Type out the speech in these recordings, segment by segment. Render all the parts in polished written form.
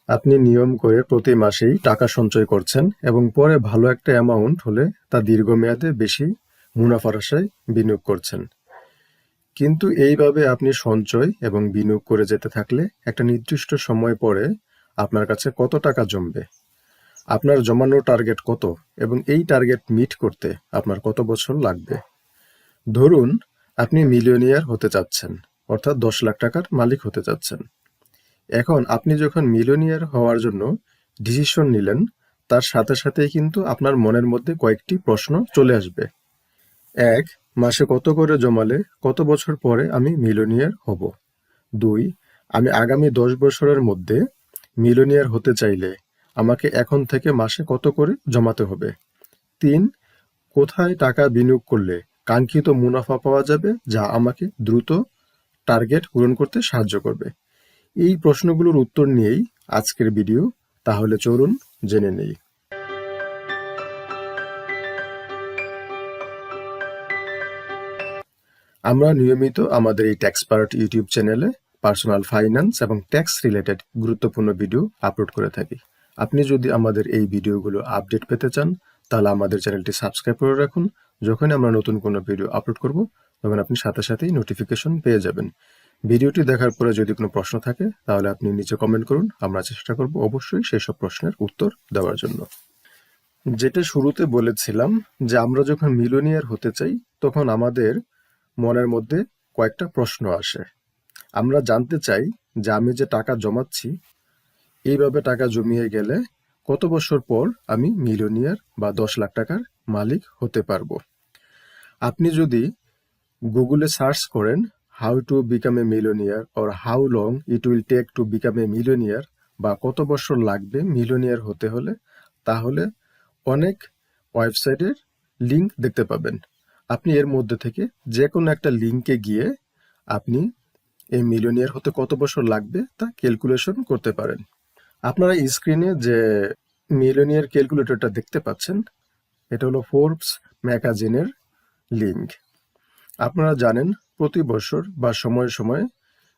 আপনি নিয়ম করে প্রতি মাসেই টাকা সঞ্চয় করছেন এবং পরে ভালো একটা অ্যামাউন্ট হলে তা দীর্ঘমেয়াদে বেশি মুনাফার আশায় বিনিয়োগ করছেন। কিন্তু এইভাবে আপনি সঞ্চয় এবং বিনিয়োগ করে যেতে থাকলে একটা নির্দিষ্ট সময় পরে আপনার কাছে কত টাকা জমবে, আপনার জমানোর টার্গেট কত এবং এই টার্গেট মিট করতে আপনার কত বছর লাগবে। ধরুন আপনি মিলিয়নিয়ার হতে চাচ্ছেন, অর্থাৎ 10 লাখ টাকার মালিক হতে চাচ্ছেন। এখন আপনি যখন মিলিয়নিয়ার হওয়ার জন্য ডিসিশন নিলেন, তার সাথে সাথেই কিন্তু আপনার মনের মধ্যে কয়েকটি প্রশ্ন চলে আসবে। 1. মাসে কত করে জমালে কত বছর পরে আমি মিলিয়নিয়ার হব? 2. আমি আগামী 10 বছরের মধ্যে মিলিয়নিয়ার হতে চাইলে আমাকে এখন থেকে মাসে কত করে জমাতে হবে? 3. কোথায় টাকা বিনিয়োগ করলে কাঙ্ক্ষিত মুনাফা পাওয়া যাবে যা আমাকে দ্রুত টার্গেট পূরণ করতে সাহায্য করবে? এই প্রশ্নগুলোর উত্তর নিয়েই আজকের ভিডিও। তাহলে চলুন জেনে নেই। আমরা নিয়মিত আমাদের এই ট্যাক্সপার্ট ইউটিউব চ্যানেলে পার্সোনাল ফাইন্যান্স এবং ট্যাক্স রিলেটেড গুরুত্বপূর্ণ ভিডিও আপলোড করে থাকি। আপনি যদি আমাদের এই ভিডিওগুলো আপডেট পেতে চান তাহলে আমাদের চ্যানেলটি সাবস্ক্রাইব করে রাখুন। যখন আমরা নতুন কোনো ভিডিও আপলোড করব তখন আপনি সাথে সাথেই নোটিফিকেশন পেয়ে যাবেন। ভিডিওটি দেখার পরে যদি কোনো প্রশ্ন থাকে তাহলে আপনি নিচে কমেন্ট করুন, আমরা চেষ্টা করব অবশ্যই সেই সব প্রশ্নের উত্তর দেওয়ার জন্য। যেটা শুরুতে বলেছিলাম যে আমরা যখন মিলিয়নিয়ার হতে চাই তখন আমাদের মনের মধ্যে কয়েকটা প্রশ্ন আসে। আমরা জানতে চাই যে আমি যে টাকা জমাচ্ছি, এইভাবে টাকা জমিয়ে গেলে কত বছর পর আমি মিলিয়নিয়ার বা 10 লাখ টাকার মালিক হতে পারবো। আপনি যদি গুগলে সার্চ করেন how to become a millionaire or how long it will take to become a millionaire বা কত বছর লাগবে মিলিয়নিয়ার হতে হলে, তাহলে অনেক ওয়েবসাইটের লিঙ্ক দেখতে পাবেন। আপনি এর মধ্যে থেকে যে কোনো একটা লিঙ্কে গিয়ে আপনি এই মিলিয়নিয়ার হতে কত বছর লাগবে তা ক্যালকুলেশন করতে পারেন। আপনারা স্ক্রিনে যে মিলিয়নিয়ার ক্যালকুলেটরটা দেখতে পাচ্ছেন, এটা হলো ফোর্বস ম্যাগাজিনের লিঙ্ক। আপনারা জানেন প্রতি বছর বা সময়ে সময়ে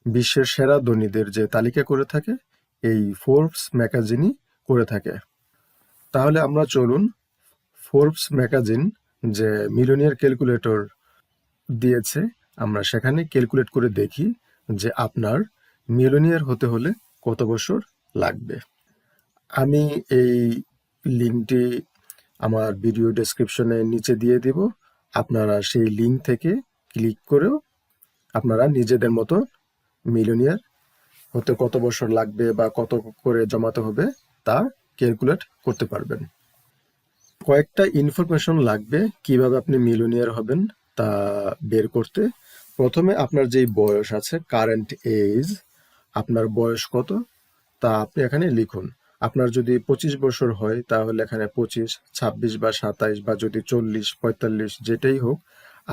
বিশ্বের সেরা ধনীদের যে তালিকা করে থাকে এই ফোর্বস ম্যাগাজিনই করে থাকে। তাহলে আমরা চলুন ফোর্বস ম্যাগাজিন যে মিলিয়নিয়ার ক্যালকুলেটর দিয়েছে আমরা সেখানে ক্যালকুলেট করে দেখি যে আপনার মিলিয়নিয়ার হতে হলে কত বছর লাগবে। আমি এই লিঙ্কটি আমার ভিডিও ডেসক্রিপশনে নিচে দিয়ে দিব। আপনারা সেই লিঙ্ক থেকে ক্লিক করেও আপনারা নিজেদের মতো মিলিয়নিয়ার হতে কত বছর লাগবে বা কত করে জমাতে হবে তা ক্যালকুলেট করতে পারবেন। কয়েকটা ইনফরমেশন লাগবে কিভাবে আপনি মিলিয়নিয়ার হবেন তা বের করতে। প্রথমে আপনার যেই বয়স আছে, কারেন্ট এজ, আপনার বয়স কত তা আপনি এখানে লিখুন। আপনার যদি 25 বছর হয় তাহলে এখানে 25, 26 বা 27 বা যদি 40, 45 যেটাই হোক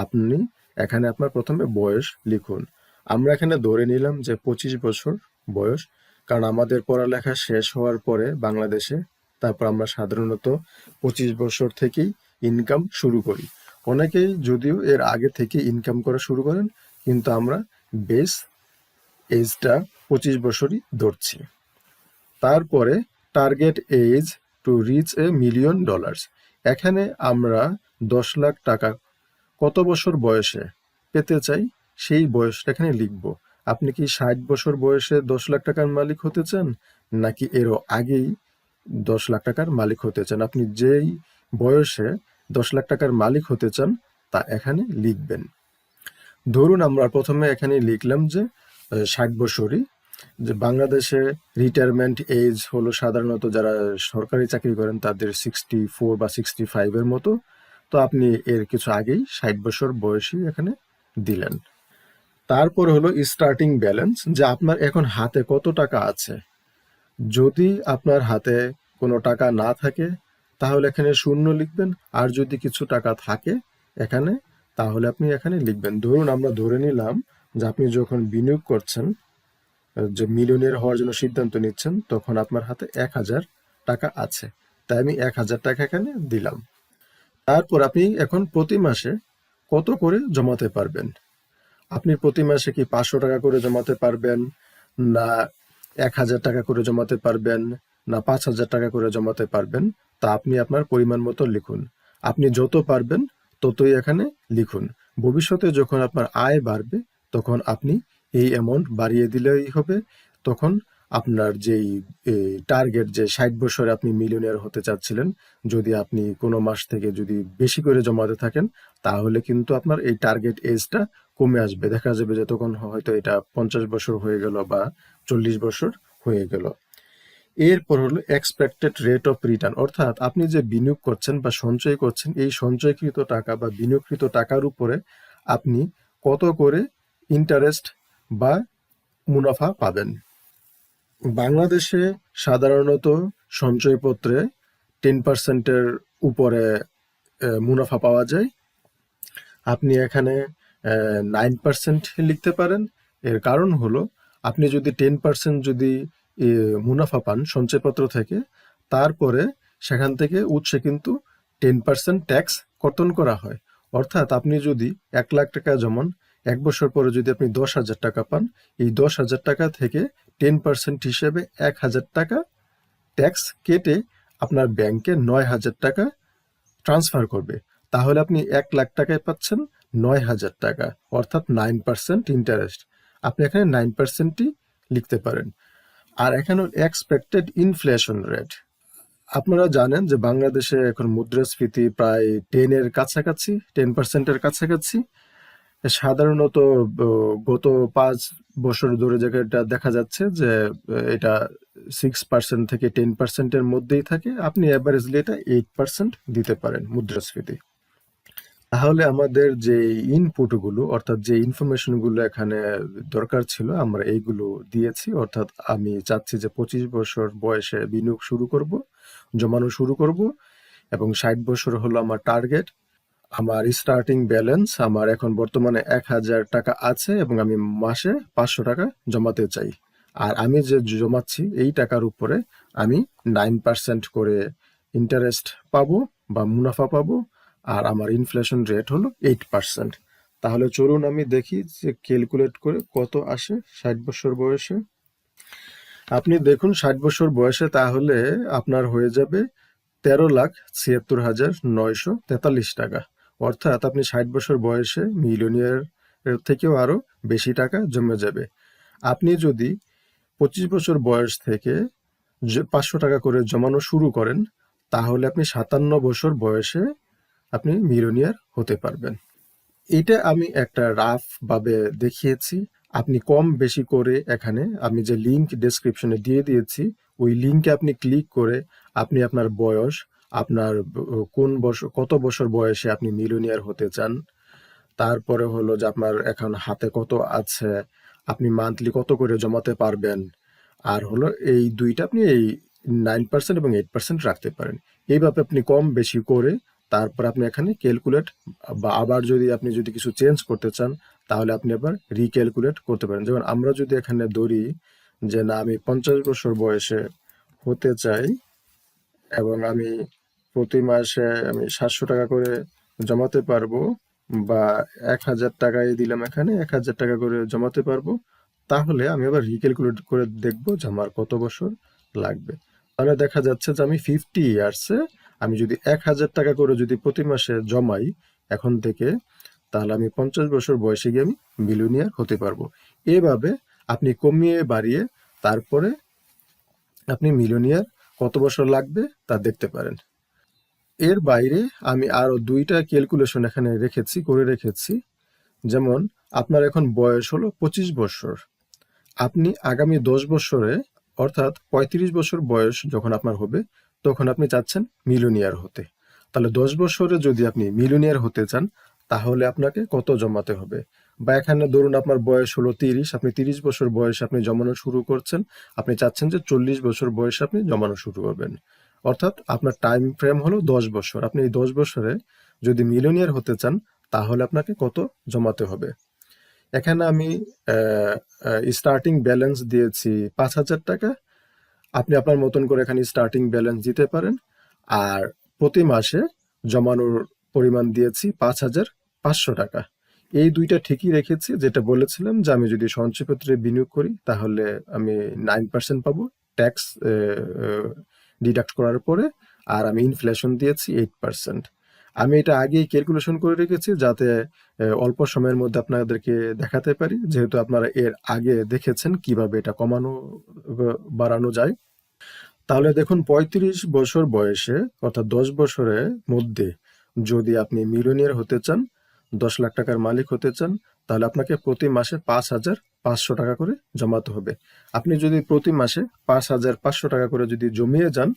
আপনি এখানে আপনার প্রথমে বয়স লিখুন। আমরা এখানে ধরে নিলাম যে 25 বছর বয়স, কারণ আমাদের পড়ালেখা শেষ হওয়ার পরে বাংলাদেশে তারপর আমরা সাধারণত 25 বছর থেকেই ইনকাম শুরু করি। অনেকেই যদিও এর আগে থেকে ইনকাম করা শুরু করেন, কিন্তু আমরা বেস এজটা 25 বছরই ধরছি। তারপরে target age to reach $1 million. এখানে আমরা 10 লাখ টাকা কত বছর বয়সে পেতে চাই সেই বয়সটা এখানে লিখব। আপনি কি 60 বছর বয়সে 10 লাখ টাকার মালিক হতে চান, নাকি এরও আগেই 10 লাখ টাকার মালিক হতে চান? আপনি যেই বয়সে 10 লাখ টাকার মালিক হতে চান তা এখানে লিখবেন। ধরুন আমরা প্রথমে এখানে লিখলাম যে 60 বছরই। যে বাংলাদেশে রিটায়ারমেন্ট এজ হলো সাধারণত যারা সরকারি চাকরি করেন তাদের 64 বা 65 এর মতো। তো আপনি এর কিছু আগেই 60 বছর বয়সী এখানে দিলেন। তারপর হলো স্টার্টিং ব্যালেন্স, যে আপনার এখন হাতে কত টাকা আছে। যদি আপনার হাতে কোনো টাকা না থাকে তাহলে এখানে 0 লিখবেন, আর যদি কিছু টাকা থাকে এখানে তাহলে আপনি এখানে লিখবেন। ধরুন আমরা ধরে নিলাম যে আপনি যখন বিনিয়োগ করছেন, যে মিলিয়নিয়ার হওয়ার জন্য সিদ্ধান্ত নিচ্ছেন, তখন আপনার হাতে 1000 টাকা আছে, তাই আমি 1000 টাকা এখানে দিলাম। তারপর আপনি এখন প্রতি মাসে কত করে জমাতে পারবেন। আপনি প্রতি মাসে কি 500 টাকা করে জমাতে পারবেন, না 1,000 টাকা করে জমাতে পারবেন না 5,000 টাকা করে জমাতে পারবেন, তা আপনি আপনার পরিমাণ মতো লিখুন। আপনি যত পারবেন ততই এখানে লিখুন। ভবিষ্যতে যখন আপনার আয় বাড়বে তখন আপনি এই অ্যামাউন্ট বাড়িয়ে দিলেই হবে। তখন আপনার যেই টার্গেট, যে 60 বছরে আপনি মিলিয়নিয়ার হতে চাচ্ছিলেন, যদি আপনি কোনো মাস থেকে যদি বেশি করে জমাতে থাকেন, তাহলে কিন্তু আপনার এই টার্গেট এজটা কমে আসবে। দেখা যাবে যে তখন হয়তো এটা 50 বছর হয়ে গেল বা 40 বছর হয়ে গেল। এরপর হলো এক্সপেক্টেড রেট অফ রিটার্ন, অর্থাৎ আপনি যে বিনিয়োগ করছেন বা সঞ্চয় করছেন, এই সঞ্চয়কৃত টাকা বা বিনিয়োগকৃত টাকার উপরে আপনি কত করে ইন্টারেস্ট বা মুনাফা পাবেন। বাংলাদেশে সাধারণত সঞ্চয়পত্রে 10%-এর উপরে মুনাফা পাওয়া যায়। আপনি এখানে 9% লিখতে পারেন। এর কারণ হলো, আপনি যদি 10% যদি মুনাফা পান সঞ্চয়পত্র থেকে, তারপরে সেখান থেকে উৎসে কিন্তু 10% ট্যাক্স কর্তন করা হয়। অর্থাৎ আপনি যদি 1,00,000 টাকা জমান, 1 বছর পরে যদি আপনি 10,000 টাকা পান, এই 10,000 টাকা থেকে 10% হিসেবে 1,000 টাকা ট্যাক্স কেটে আপনার ব্যাংকে 9,000 টাকা ট্রান্সফার করবে। তাহলে আপনি 1,00,000 টাকায় পাচ্ছেন 9,000 টাকা, অর্থাৎ 9% ইন্টারেস্ট। আপনি এখানে 9%ই লিখতে পারেন। আর এখানে এক্সপেক্টেড ইনফ্লেশন রেট। আপনারা জানেন যে বাংলাদেশে এখন মুদ্রাস্ফীতি প্রায় 10-এর কাছাকাছি, 10%-এর কাছাকাছি। সাধারণত গত 5 বছর ধরে যেটা দেখা যাচ্ছে যে এটা 6% থেকে 10%-এর মধ্যেই থাকে। আপনি অ্যাভারেজলি এটা 8% দিতে পারেন মুদ্রাস্ফীতি। তাহলে আমাদের যে ইনপুটগুলো, অর্থাৎ যে ইনফরমেশনগুলো এখানে দরকার ছিল, আমরা এইগুলো দিয়েছি। অর্থাৎ আমি চাচ্ছি যে 25 বছর বয়সে বিনিয়োগ শুরু করব, জমানো শুরু করব, এবং 60 বছর হলো আমার টার্গেট। আমার স্টার্টিং ব্যালেন্স আমার এখন বর্তমানে 1,000 টাকা আছে এবং আমি মাসে 500 টাকা জমাতে চাই। আর আমি যে জমাচ্ছি এই টাকার উপরে আমি 9% করে ইন্টারেস্ট পাবো বা মুনাফা পাবো, আর আমার ইনফ্লেশন রেট হলো 8%। তাহলে চলুন আমি দেখি যে ক্যালকুলেট করে কত আসে 60 বছর বয়সে। আপনি দেখুন 60 বছর বয়সে তাহলে আপনার হয়ে যাবে 13,76,943 টাকা। অর্থাৎ আপনি 60 বছর বয়সে মিলিয়নিয়ার থেকেও আরো বেশি টাকা জমে যাবে। আপনি যদি 25 বছর বয়স থেকে 500 টাকা করে জমানো শুরু করেন, তাহলে আপনি 57 বছর বয়সে আপনি মিলিয়নিয়ার হতে পারবেন। এটা আমি একটা রাফ ভাবে দেখিয়েছি। আপনি কম বেশি করে এখানে আমি যে লিংক ডেসক্রিপশনে দিয়ে দিয়েছি, ওই লিংকে আপনি ক্লিক করে আপনি আপনার বয়স, আপনার কোন বছর, কত বছর বয়সে আপনি মিলিয়নিয়ার হতে চান, তারপরে হলো যে আপনার এখন হাতে কত আছে, আপনি মান্থলি কত করে জমাতে পারবেন, আর হলো এই দুইটা আপনি এই 9% এবং 8% রাখতে পারেন। এইভাবে আপনি কম বেশি করে তারপর আপনি এখানে ক্যালকুলেট, বা আবার যদি আপনি যদি কিছু চেঞ্জ করতে চান তাহলে আপনি আবার রিক্যালকুলেট করতে পারেন। যেমন আমরা যদি এখানে ধরি যে না, আমি 50 বছর বয়সে হতে চাই এবং আমি প্রতি মাসে আমি 700 টাকা করে জমাতে পারবো, বা 1,000 টাকাই দিলাম, এখানে 1,000 টাকা করে জমাতে পারবো, তাহলে আমি আবার রিক্যালকুলেট করে দেখবো যে আমার কত বছর লাগবে। তাহলে দেখা যাচ্ছে যে আমি 50 ইয়ার্সে আমি যদি 1,000 টাকা করে যদি প্রতি মাসে জমাই এখন থেকে, তাহলে আমি 50 বছর বয়সে গিয়ে আমি মিলিয়নিয়ার হতে পারবো। এভাবে আপনি কমিয়ে বাড়িয়ে তারপরে আপনি মিলিয়নিয়ার কত বছর লাগবে তা দেখতে পারেন। এর বাইরে আমি আরো 2টা ক্যালকুলেশন এখানে করে রেখেছি। যেমন আপনার এখন বয়স হলো 25 বছর। আপনি আগামী 10 বছরে, অর্থাৎ 35 বছর বয়স যখন আপনার হবে, তখন আপনি চাচ্ছেন মিলিয়নিয়ার হতে। তাহলে 10 বছরে যদি আপনি মিলিয়নিয়ার হতে চান, তাহলে আপনাকে কত জমাতে হবে? বা এখানে ধরুন আপনার বয়স হলো 30, আপনি 30 বছর বয়সে আপনি জমানো শুরু করছেন, আপনি চাচ্ছেন যে 40 বছর বয়সে আপনি জমানো শুরু করবেন। অর্থাৎ আপনার টাইম ফ্রেম হলো 10 বছর। আপনি এই 10 বছরে যদি মিলিয়নিয়ার হতে চান, তাহলে আপনাকে কত জমাতে হবে? এখানে আমি স্টার্টিং ব্যালেন্স দিয়েছি 5,000 টাকা। আপনি আপনার মতন করে এখানে স্টার্টিং ব্যালেন্স দিতে পারেন। আর প্রতি মাসে জমানোর পরিমাণ দিয়েছি 5,500 টাকা। এই দুইটা ঠিকই রেখেছি, যেটা বলেছিলাম যে আমি যদি সঞ্চয়পত্রে বিনিয়োগ করি তাহলে আমি 9% পাবো ট্যাক্স ডিডাক্ট করার পরে, আর আমি ইনফ্লেশন দিয়েছি 8%। আমি এটা আগেই ক্যালকুলেশন করে রেখেছি যাতে অল্প সময়ের মধ্যে আপনাদেরকে দেখাতে পারি, যেহেতু আপনারা এর আগে দেখেছেন কিভাবে এটা কমানো বাড়ানো যায়। তাহলে দেখুন, 35 বছর বয়সে অর্থাৎ 10 বছরের মধ্যে যদি আপনি মিলিয়নিয়ার হতে চান, 10 লাখ টাকার মালিক হতে চান, তাহলে আপনাকে প্রতি মাসে 5,500 টাকা করে জমাতে হবে। আপনি যদি প্রতি মাসে 5,500 টাকা করে যদি জমিয়ে যান,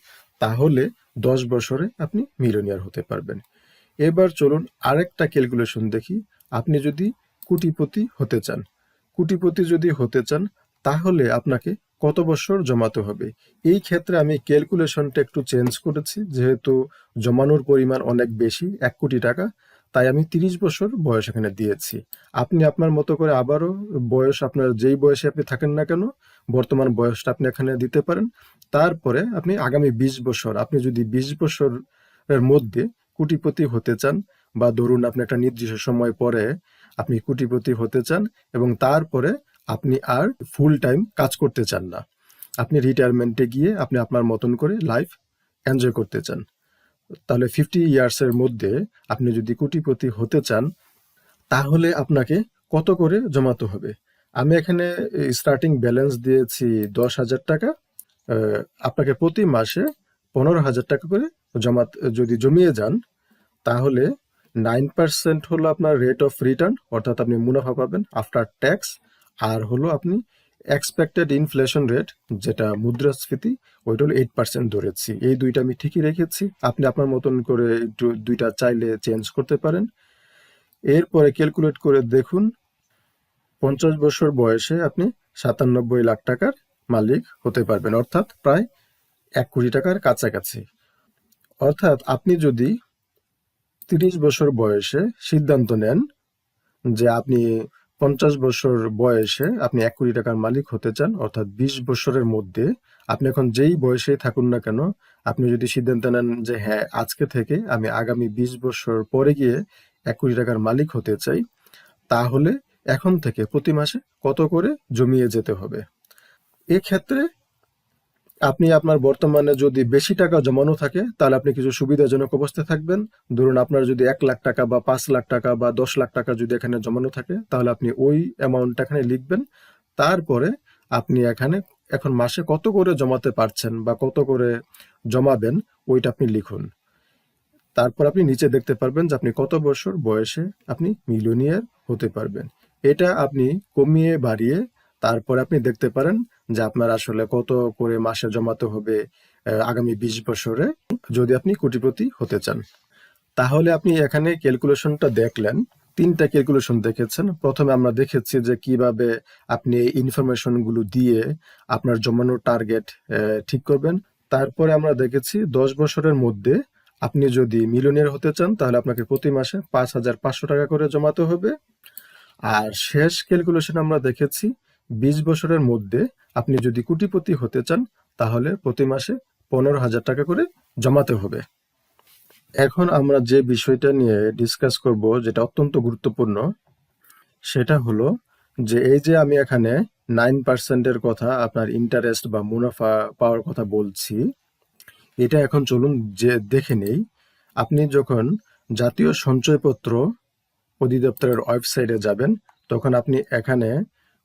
তাহলে 10 বছরে আপনি মিলিয়নিয়ার হতে পারবেন। এবার চলুন আরেকটা ক্যালকুলেশন দেখি। আপনি যদি কোটিপতি হতে চান, কোটিপতি যদি হতে চান তাহলে আপনাকে কত বছর জমাতে হবে? এই ক্ষেত্রে আমি ক্যালকুলেশনটা একটু চেঞ্জ করেছি, যেহেতু জমানোর পরিমাণ অনেক বেশি, 1 কোটি টাকা, তাই আমি 30 বছর বয়স এখানে দিয়েছি। আপনি আপনার মতো করে আবারও বয়স, আপনার যেই বয়সে আপনি থাকেন না কেন, বর্তমান বয়সটা আপনি এখানে দিতে পারেন। তারপরে আপনি আগামী 20 বছর, আপনি যদি 20 বছরের মধ্যে কোটিপতি হতে চান, বা ধরুন আপনি একটা নির্দিষ্ট সময় পরে আপনি কোটিপতি হতে চান এবং তারপরে আপনি আর ফুল টাইম কাজ করতে চান না, আপনি রিটায়ারমেন্টে গিয়ে আপনি আপনার মতন করে লাইফ এনজয় করতে চান, তাহলে 50 ইয়ার্সের মধ্যে আপনি যদি কোটিপতি হতে চান তাহলে আপনাকে কত করে জমাতে হবে? আমি এখানে স্টার্টিং ব্যালেন্স দিয়েছি 10,000 টাকা। আপনাকে প্রতি মাসে 15,000 টাকা করে যদি জমিয়ে যান, তাহলে 9% হলো আপনার রেট অফ রিটার্ন, অর্থাৎ আপনি মুনাফা পাবেন আফটার ট্যাক্স। আর হলো আপনি এক্সপেক্টেড ইনফ্লেশন রেট, যেটা মুদ্রাস্ফীতি, ওইটা হলো 8% ধরেছি। এই দুইটা আমি ঠিকই রেখেছি। আপনি আপনার মতন করে একটু দুইটা চাইলে চেঞ্জ করতে পারেন। এরপরে ক্যালকুলেট করে দেখুন, 50 বছর বয়সে আপনি 97 লাখ টাকার মালিক হতে পারবেন, অর্থাৎ প্রায় 1 কোটি টাকার কাছাকাছি। অর্থাৎ আপনি যদি 30 বছর বয়সে সিদ্ধান্ত নেন যে আপনি 50 বছর বয়সে আপনি 1 কোটি টাকার মালিক হতে চান, অর্থাৎ 20 বছরের মধ্যে, আপনি এখন যেই বয়সেই থাকুন না কেন, আপনি যদি সিদ্ধান্ত নেন যে হ্যাঁ, আজকে থেকে আমি আগামী 20 বছর পরে গিয়ে 1 কোটি টাকার মালিক হতে চাই, তাহলে এখন থেকে প্রতি মাসে কত করে জমিয়ে যেতে হবে? এক্ষেত্রে আপনি আপনার বর্তমানে যদি বেশি টাকা জমানো থাকে তাহলে আপনি কিছু সুবিধাজনক অবস্থায় থাকবেন। ধরুন আপনার যদি 1 লাখ টাকা বা 5 লাখ টাকা বা 10 লাখ টাকা যদি এখানে জমানো থাকে, তাহলে আপনি ওই অ্যামাউন্টটা এখানে লিখবেন। তারপরে আপনি এখানে এখন মাসে কত করে জমাতে পারছেন বা কত করে জমাবেন, ওইটা আপনি লিখুন। তারপর আপনি নিচে দেখতে পারবেন যে আপনি কত বছর বয়সে আপনি মিলিয়নিয়ার হতে পারবেন। এটা আপনি কমিয়ে বাড়িয়ে তারপরে আপনি দেখতে পারেন যে আপনার আসলে কত করে মাসে জমাতে হবে আগামী 20 বছরে, যদি আপনি কোটিপতি হতে চান। তাহলে আপনি এখানে ক্যালকুলেশনটা দেখলেন, 3টা ক্যালকুলেশন দেখেছেন। প্রথমে আমরা দেখেছি যে কিভাবে আপনি এই ইনফরমেশনগুলো দিয়ে আপনার জমানোর টার্গেট ঠিক করবেন। তারপরে আমরা দেখেছি 10 বছরের মধ্যে আপনি যদি মিলিয়নিয়ার হতে চান তাহলে আপনাকে প্রতি মাসে 5,500 টাকা করে জমাতে হবে। আর শেষ ক্যালকুলেশন আমরা দেখেছি 20 বছরের মধ্যে আপনি যদি কোটিপতি হতে চান তাহলে প্রতি মাসে 15,000 টাকা করে জমাতে হবে। এখন আমরা যে বিষয়টা নিয়ে ডিসকাস করব, যেটা অত্যন্ত গুরুত্বপূর্ণ, সেটা হলো যে এই যে আমি এখানে 9%-এর কথা, আপনার ইন্টারেস্ট বা মুনাফা পাওয়ার কথা বলছি, এটা এখন চলুন যে দেখে নেই। আপনি যখন জাতীয় সঞ্চয়পত্র অধিদপ্তরের ওয়েবসাইটে যাবেন, তখন আপনি এখানে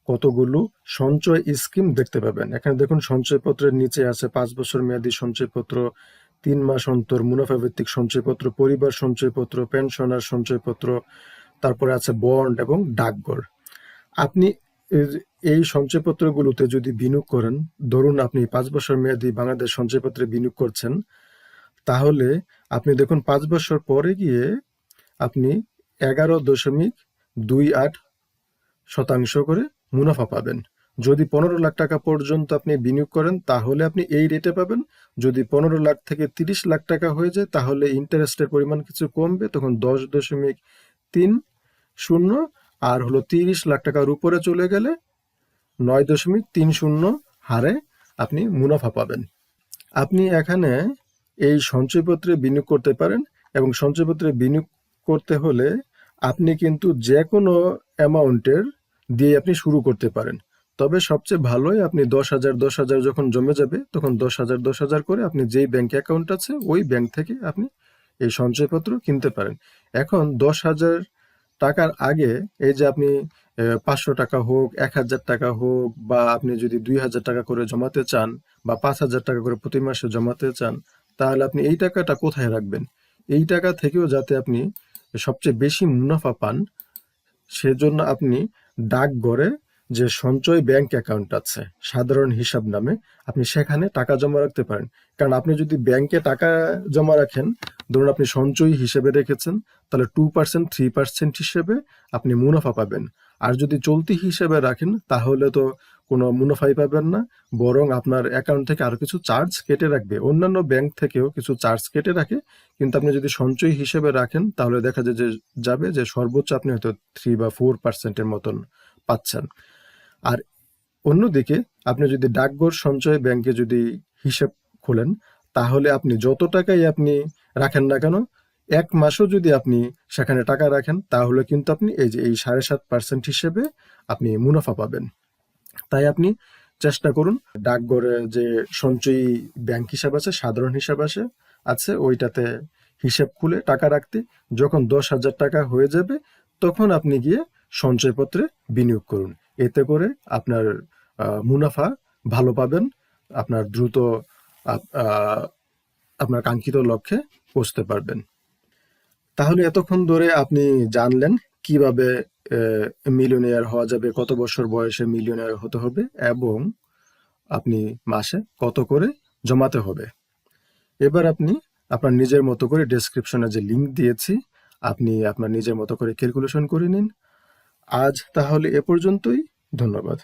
কতগুলো সঞ্চয় স্কিম দেখতে পাবেন। এখানে দেখুন, সঞ্চয়পত্রের নিচে আছে 5 বছর মেয়াদী সঞ্চয়পত্র, 3 মাস অন্তর মুনাফা ভিত্তিক সঞ্চয়পত্র, পরিবার সঞ্চয়পত্র, পেনশনার সঞ্চয়পত্র, তারপরে আছে বন্ড এবং ডাকঘর। আপনি এই সঞ্চয়পত্রগুলোতে যদি বিনিয়োগ করেন, ধরুন আপনি 5 বছর মেয়াদী বাংলাদেশ সঞ্চয়পত্রে বিনিয়োগ করছেন, তাহলে আপনি দেখুন 5 বছর পরে গিয়ে আপনি 11.28% করে মুনাফা পাবেন। যদি 15 লাখ টাকা পর্যন্ত আপনি বিনিয়োগ করেন তাহলে আপনি এই রেটে পাবেন। যদি 15 লাখ থেকে 30 লাখ টাকা হয়ে যায় তাহলে ইন্টারেস্টের পরিমাণ কিছু কমবে, তখন 10.30, আর হলো 30 লাখ টাকার উপরে চলে গেলে 9.30 হারে আপনি মুনাফা পাবেন। আপনি এখানে এই সঞ্চয়পত্রে বিনিয়োগ করতে পারেন, এবং সঞ্চয়পত্রে বিনিয়োগ করতে হলে আপনি কিন্তু যে কোনো অ্যামাউন্টের দিয়ে আপনি শুরু করতে পারেন। তবে সবচেয়ে ভালোই আপনি 10,000 যখন জমে যাবে তখন 10,000 করে আপনি যেই ব্যাংক অ্যাকাউন্ট আছে ওই ব্যাংক থেকে আপনি এই সঞ্চয়পত্র কিনতে পারেন। এখন 10,000 টাকার আগে এই যে আপনি 500 টাকা হোক, 1,000 টাকা হোক, বা আপনি যদি 2,000 টাকা করে জমাতে চান বা 5,000 টাকা করে প্রতি মাসে জমাতে চান, তাহলে আপনি এই টাকাটা কোথায় রাখবেন? এই টাকা থেকেও যাতে আপনি সবচেয়ে বেশি মুনাফা পান, সেজন্য আপনি ডাকঘরে যে সঞ্চয় ব্যাংক অ্যাকাউন্ট আছে সাধারণ হিসাব নামে, আপনি সেখানে টাকা জমা রাখতে পারেন। কারণ আপনি যদি ব্যাংকে টাকা জমা রাখেন, ধরুন আপনি সঞ্চয়ী হিসেবে রেখেছেন, তাহলে 2% 3% হিসেবে আপনি মুনাফা পাবেন। আর যদি চলতি হিসেবে রাখেন তাহলে তো কোনো মুনাফাই পাবেন না, বরং আপনার অ্যাকাউন্ট থেকে আরো কিছু চার্জ কেটে রাখবে। অন্যান্য ব্যাংক থেকেও কিছু চার্জ কেটে রাখে, কিন্তু আপনি যদি সঞ্চয়ী হিসেবে রাখেন তাহলে দেখা যায় যে সর্বোচ্চ আপনি হয়তো 3 বা 4% মতন পাচ্ছেন। আর অন্যদিকে আপনি যদি ডাকঘর সঞ্চয় ব্যাংকে যদি হিসাব খোলেন, তাহলে আপনি যত টাকাই আপনি রাখেন না কেন, 1 মাসও যদি আপনি সেখানে টাকা রাখেন, তাহলে কিন্তু আপনি এই যে এই 7.5% হিসেবে আপনি মুনাফা পাবেন। তাই আপনি চেষ্টা করুন ডাকঘরে যে সঞ্চয়ী ব্যাংক হিসাব আছে, সাধারণ হিসাব আছে ওইটাতে হিসাব খুলে টাকা রাখতে। যখন 10,000 টাকা হয়ে যাবে তখন আপনি গিয়ে সঞ্চয়পত্রে বিনিয়োগ করুন। এতে করে আপনার মুনাফা ভালো পাবেন, আপনার দ্রুত আপনার কাঙ্ক্ষিত লক্ষ্যে পৌঁছতে পারবেন। তাহলে এতক্ষণ ধরে আপনি জানলেন কিভাবে মিলিয়নিয়ার হওয়া যাবে, কত বছর বয়সে মিলিয়নিয়ার হতে হবে, এবং আপনি মাসে কত করে জমাতে হবে। এবার আপনি আপনার নিজের মতো করে ডেসক্রিপশনে যে লিংক দিয়েছি, আপনি আপনার নিজের মতো করে ক্যালকুলেশন করে নিন। আজ তাহলে এ পর্যন্তই। ধন্যবাদ।